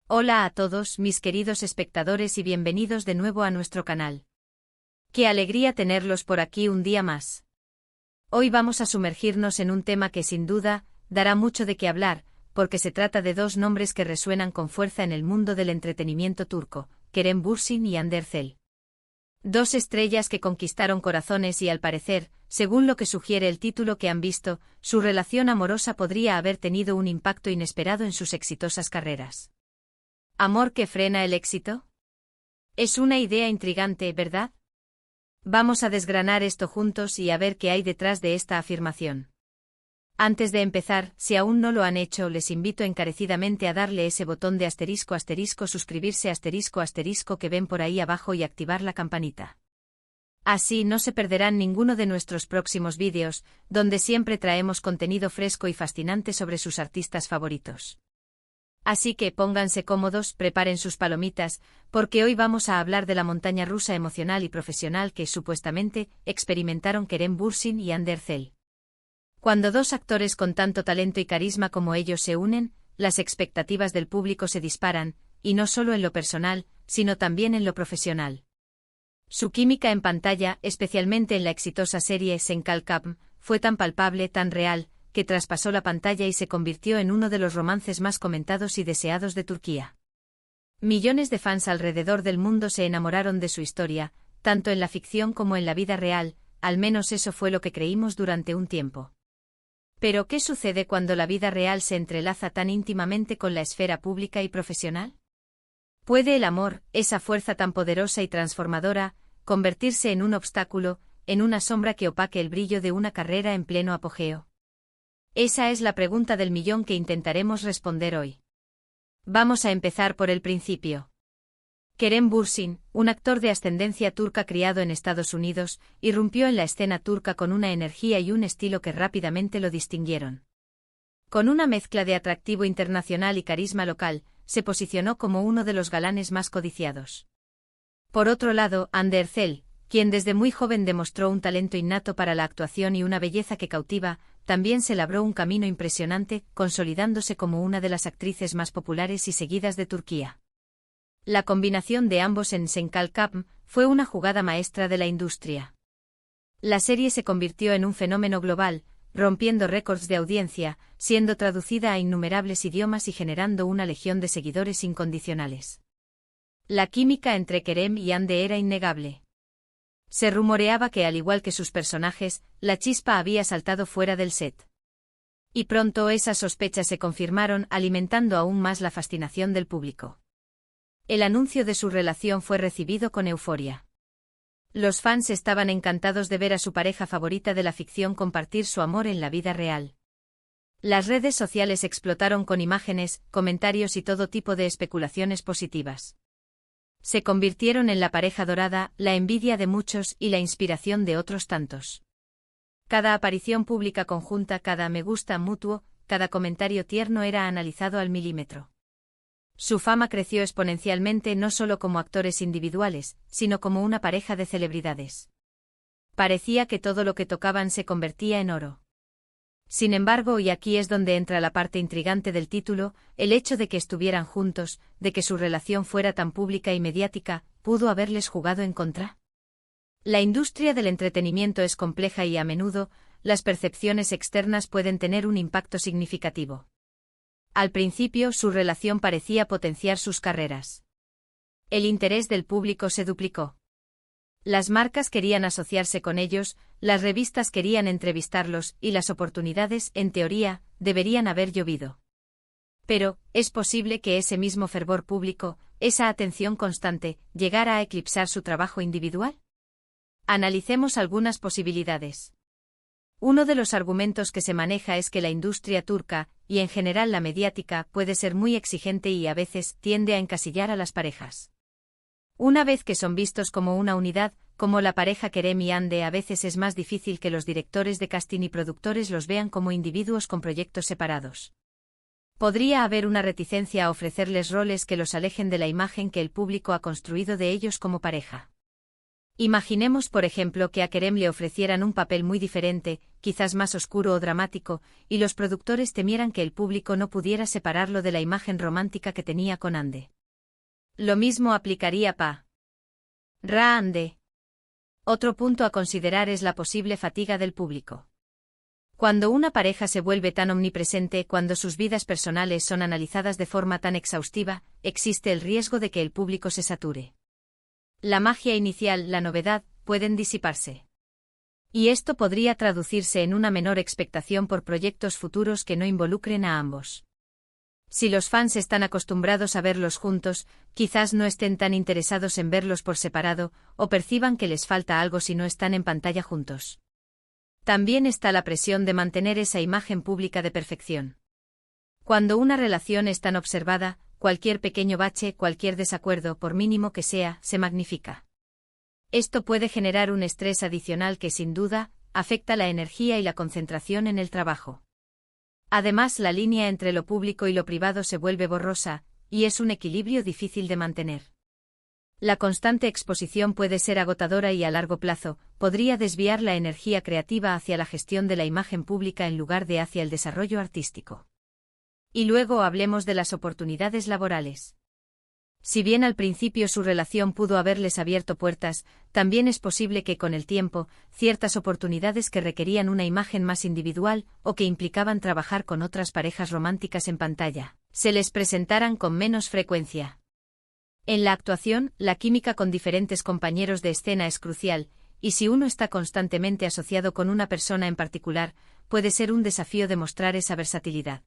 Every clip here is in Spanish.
Hola a todos mis queridos espectadores y bienvenidos de nuevo a nuestro canal. Qué alegría tenerlos por aquí un día más. Hoy vamos a sumergirnos en un tema que sin duda dará mucho de qué hablar, porque se trata de dos nombres que resuenan con fuerza en el mundo del entretenimiento turco, Kerem Bürsin y Hande Erçel. Dos estrellas que conquistaron corazones y al parecer, según lo que sugiere el título que han visto, su relación amorosa podría haber tenido un impacto inesperado en sus exitosas carreras. ¿Amor que frena el éxito? Es una idea intrigante, ¿verdad? Vamos a desgranar esto juntos y a ver qué hay detrás de esta afirmación. Antes de empezar, si aún no lo han hecho, les invito encarecidamente a darle ese botón de suscribirse que ven por ahí abajo y activar la campanita. Así no se perderán ninguno de nuestros próximos vídeos, donde siempre traemos contenido fresco y fascinante sobre sus artistas favoritos. Así que pónganse cómodos, preparen sus palomitas, porque hoy vamos a hablar de la montaña rusa emocional y profesional que supuestamente experimentaron Kerem Bürsin y Hande Erçel. Cuando dos actores con tanto talento y carisma como ellos se unen, las expectativas del público se disparan, y no solo en lo personal, sino también en lo profesional. Su química en pantalla, especialmente en la exitosa serie Sen Kalkapm, fue tan palpable, tan real, que traspasó la pantalla y se convirtió en uno de los romances más comentados y deseados de Turquía. Millones de fans alrededor del mundo se enamoraron de su historia, tanto en la ficción como en la vida real, al menos eso fue lo que creímos durante un tiempo. Pero ¿qué sucede cuando la vida real se entrelaza tan íntimamente con la esfera pública y profesional? ¿Puede el amor, esa fuerza tan poderosa y transformadora, convertirse en un obstáculo, en una sombra que opaque el brillo de una carrera en pleno apogeo? Esa es la pregunta del millón que intentaremos responder hoy. Vamos a empezar por el principio. Kerem Bürsin, un actor de ascendencia turca criado en Estados Unidos, irrumpió en la escena turca con una energía y un estilo que rápidamente lo distinguieron. Con una mezcla de atractivo internacional y carisma local, se posicionó como uno de los galanes más codiciados. Por otro lado, Hande Erçel, quien desde muy joven demostró un talento innato para la actuación y una belleza que cautiva, también se labró un camino impresionante, consolidándose como una de las actrices más populares y seguidas de Turquía. La combinación de ambos en Sen Kalkapm fue una jugada maestra de la industria. La serie se convirtió en un fenómeno global, rompiendo récords de audiencia, siendo traducida a innumerables idiomas y generando una legión de seguidores incondicionales. La química entre Kerem y Hande era innegable. Se rumoreaba que, al igual que sus personajes, la chispa había saltado fuera del set. Y pronto esas sospechas se confirmaron, alimentando aún más la fascinación del público. El anuncio de su relación fue recibido con euforia. Los fans estaban encantados de ver a su pareja favorita de la ficción compartir su amor en la vida real. Las redes sociales explotaron con imágenes, comentarios y todo tipo de especulaciones positivas. Se convirtieron en la pareja dorada, la envidia de muchos y la inspiración de otros tantos. Cada aparición pública conjunta, cada me gusta mutuo, cada comentario tierno era analizado al milímetro. Su fama creció exponencialmente no solo como actores individuales, sino como una pareja de celebridades. Parecía que todo lo que tocaban se convertía en oro. Sin embargo, y aquí es donde entra la parte intrigante del título, el hecho de que estuvieran juntos, de que su relación fuera tan pública y mediática, ¿pudo haberles jugado en contra? La industria del entretenimiento es compleja y a menudo, las percepciones externas pueden tener un impacto significativo. Al principio, su relación parecía potenciar sus carreras. El interés del público se duplicó. Las marcas querían asociarse con ellos, las revistas querían entrevistarlos y las oportunidades, en teoría, deberían haber llovido. Pero, ¿es posible que ese mismo fervor público, esa atención constante, llegara a eclipsar su trabajo individual? Analicemos algunas posibilidades. Uno de los argumentos que se maneja es que la industria turca, y en general la mediática, puede ser muy exigente y a veces tiende a encasillar a las parejas. Una vez que son vistos como una unidad, como la pareja Kerem y Hande, a veces es más difícil que los directores de casting y productores los vean como individuos con proyectos separados. Podría haber una reticencia a ofrecerles roles que los alejen de la imagen que el público ha construido de ellos como pareja. Imaginemos, por ejemplo, que a Kerem le ofrecieran un papel muy diferente, quizás más oscuro o dramático, y los productores temieran que el público no pudiera separarlo de la imagen romántica que tenía con Ande. Lo mismo aplicaría para Ande. Otro punto a considerar es la posible fatiga del público. Cuando una pareja se vuelve tan omnipresente, cuando sus vidas personales son analizadas de forma tan exhaustiva, existe el riesgo de que el público se sature. La magia inicial, la novedad, pueden disiparse. Y esto podría traducirse en una menor expectación por proyectos futuros que no involucren a ambos. Si los fans están acostumbrados a verlos juntos, quizás no estén tan interesados en verlos por separado, o perciban que les falta algo si no están en pantalla juntos. También está la presión de mantener esa imagen pública de perfección. Cuando una relación es tan observada, cualquier pequeño bache, cualquier desacuerdo, por mínimo que sea, se magnifica. Esto puede generar un estrés adicional que, sin duda, afecta la energía y la concentración en el trabajo. Además, la línea entre lo público y lo privado se vuelve borrosa, y es un equilibrio difícil de mantener. La constante exposición puede ser agotadora y a largo plazo, podría desviar la energía creativa hacia la gestión de la imagen pública en lugar de hacia el desarrollo artístico. Y luego hablemos de las oportunidades laborales. Si bien al principio su relación pudo haberles abierto puertas, también es posible que con el tiempo, ciertas oportunidades que requerían una imagen más individual o que implicaban trabajar con otras parejas románticas en pantalla, se les presentaran con menos frecuencia. En la actuación, la química con diferentes compañeros de escena es crucial, y si uno está constantemente asociado con una persona en particular, puede ser un desafío demostrar esa versatilidad.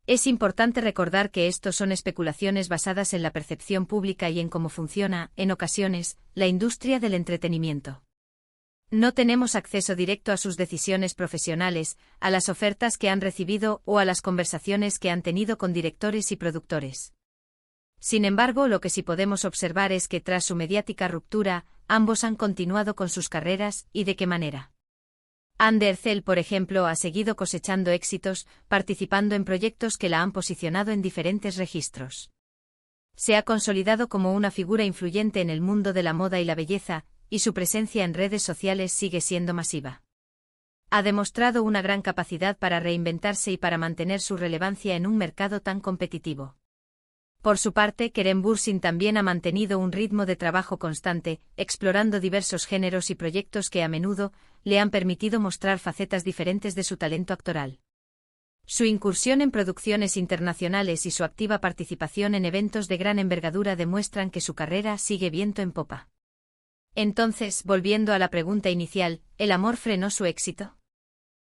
Es importante recordar que estos son especulaciones basadas en la percepción pública y en cómo funciona, en ocasiones, la industria del entretenimiento. No tenemos acceso directo a sus decisiones profesionales, a las ofertas que han recibido o a las conversaciones que han tenido con directores y productores. Sin embargo, lo que sí podemos observar es que tras su mediática ruptura, ambos han continuado con sus carreras, y de qué manera. Ande Erçel, por ejemplo, ha seguido cosechando éxitos, participando en proyectos que la han posicionado en diferentes registros. Se ha consolidado como una figura influyente en el mundo de la moda y la belleza, y su presencia en redes sociales sigue siendo masiva. Ha demostrado una gran capacidad para reinventarse y para mantener su relevancia en un mercado tan competitivo. Por su parte, Kerem Bürsin también ha mantenido un ritmo de trabajo constante, explorando diversos géneros y proyectos que a menudo le han permitido mostrar facetas diferentes de su talento actoral. Su incursión en producciones internacionales y su activa participación en eventos de gran envergadura demuestran que su carrera sigue viento en popa. Entonces, volviendo a la pregunta inicial, ¿el amor frenó su éxito?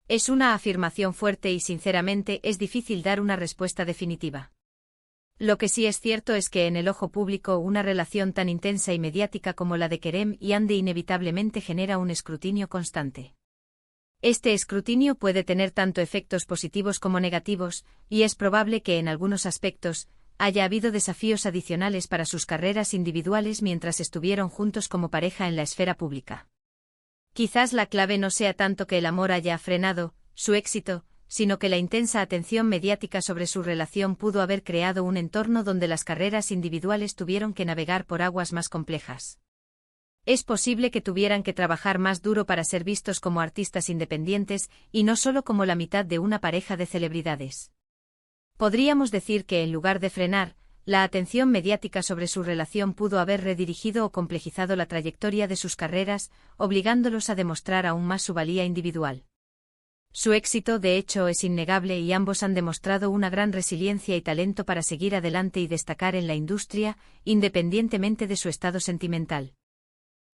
Es una afirmación fuerte y sinceramente es difícil dar una respuesta definitiva. Lo que sí es cierto es que en el ojo público una relación tan intensa y mediática como la de Kerem y Ande inevitablemente genera un escrutinio constante. Este escrutinio puede tener tanto efectos positivos como negativos, y es probable que en algunos aspectos haya habido desafíos adicionales para sus carreras individuales mientras estuvieron juntos como pareja en la esfera pública. Quizás la clave no sea tanto que el amor haya frenado su éxito, sino que la intensa atención mediática sobre su relación pudo haber creado un entorno donde las carreras individuales tuvieron que navegar por aguas más complejas. Es posible que tuvieran que trabajar más duro para ser vistos como artistas independientes y no solo como la mitad de una pareja de celebridades. Podríamos decir que en lugar de frenar, la atención mediática sobre su relación pudo haber redirigido o complejizado la trayectoria de sus carreras, obligándolos a demostrar aún más su valía individual. Su éxito, de hecho, es innegable y ambos han demostrado una gran resiliencia y talento para seguir adelante y destacar en la industria, independientemente de su estado sentimental.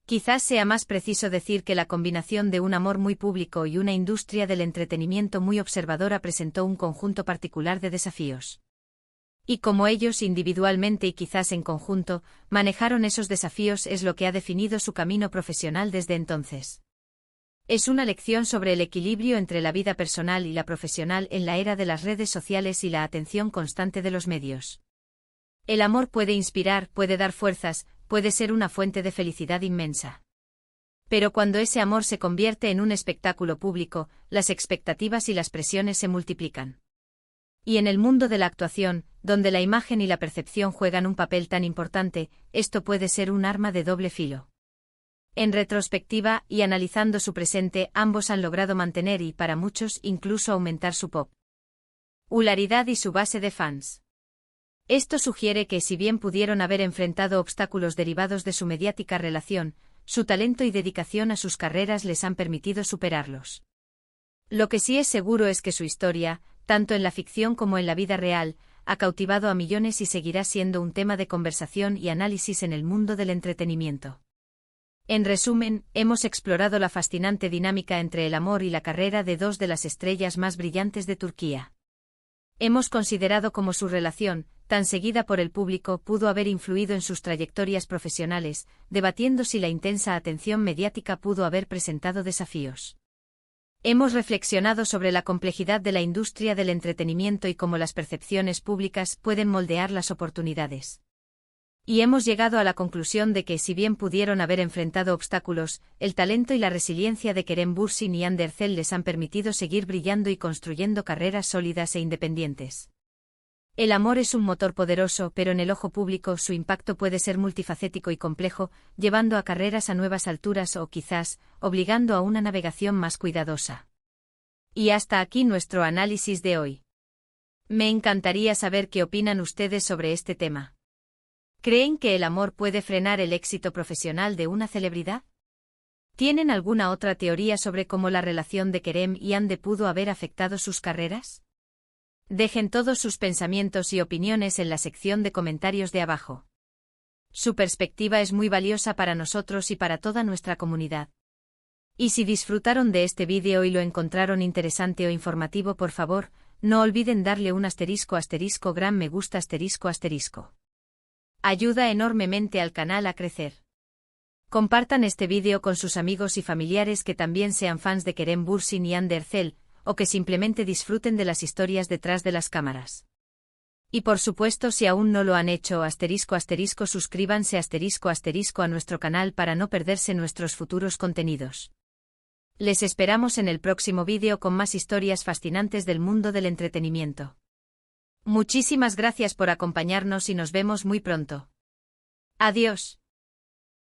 Quizás sea más preciso decir que la combinación de un amor muy público y una industria del entretenimiento muy observadora presentó un conjunto particular de desafíos. Y como ellos individualmente y quizás en conjunto, manejaron esos desafíos es lo que ha definido su camino profesional desde entonces. Es una lección sobre el equilibrio entre la vida personal y la profesional en la era de las redes sociales y la atención constante de los medios. El amor puede inspirar, puede dar fuerzas, puede ser una fuente de felicidad inmensa. Pero cuando ese amor se convierte en un espectáculo público, las expectativas y las presiones se multiplican. Y en el mundo de la actuación, donde la imagen y la percepción juegan un papel tan importante, esto puede ser un arma de doble filo. En retrospectiva y analizando su presente, ambos han logrado mantener y, para muchos, incluso aumentar su popularidad y su base de fans. Esto sugiere que, si bien pudieron haber enfrentado obstáculos derivados de su mediática relación, su talento y dedicación a sus carreras les han permitido superarlos. Lo que sí es seguro es que su historia, tanto en la ficción como en la vida real, ha cautivado a millones y seguirá siendo un tema de conversación y análisis en el mundo del entretenimiento. En resumen, hemos explorado la fascinante dinámica entre el amor y la carrera de dos de las estrellas más brillantes de Turquía. Hemos considerado cómo su relación, tan seguida por el público, pudo haber influido en sus trayectorias profesionales, debatiendo si la intensa atención mediática pudo haber presentado desafíos. Hemos reflexionado sobre la complejidad de la industria del entretenimiento y cómo las percepciones públicas pueden moldear las oportunidades. Y hemos llegado a la conclusión de que, si bien pudieron haber enfrentado obstáculos, el talento y la resiliencia de Kerem Bürsin y Hande Erçel les han permitido seguir brillando y construyendo carreras sólidas e independientes. El amor es un motor poderoso, pero en el ojo público su impacto puede ser multifacético y complejo, llevando a carreras a nuevas alturas o, quizás, obligando a una navegación más cuidadosa. Y hasta aquí nuestro análisis de hoy. Me encantaría saber qué opinan ustedes sobre este tema. ¿Creen que el amor puede frenar el éxito profesional de una celebridad? ¿Tienen alguna otra teoría sobre cómo la relación de Kerem y Hande pudo haber afectado sus carreras? Dejen todos sus pensamientos y opiniones en la sección de comentarios de abajo. Su perspectiva es muy valiosa para nosotros y para toda nuestra comunidad. Y si disfrutaron de este vídeo y lo encontraron interesante o informativo, por favor, no olviden darle un *** gran me gusta ***. Ayuda enormemente al canal a crecer. Compartan este vídeo con sus amigos y familiares que también sean fans de Kerem Bürsin y Hande Erçel, o que simplemente disfruten de las historias detrás de las cámaras. Y por supuesto, si aún no lo han hecho, ***, suscríbanse *** a nuestro canal para no perderse nuestros futuros contenidos. Les esperamos en el próximo vídeo con más historias fascinantes del mundo del entretenimiento. Muchísimas gracias por acompañarnos y nos vemos muy pronto. Adiós.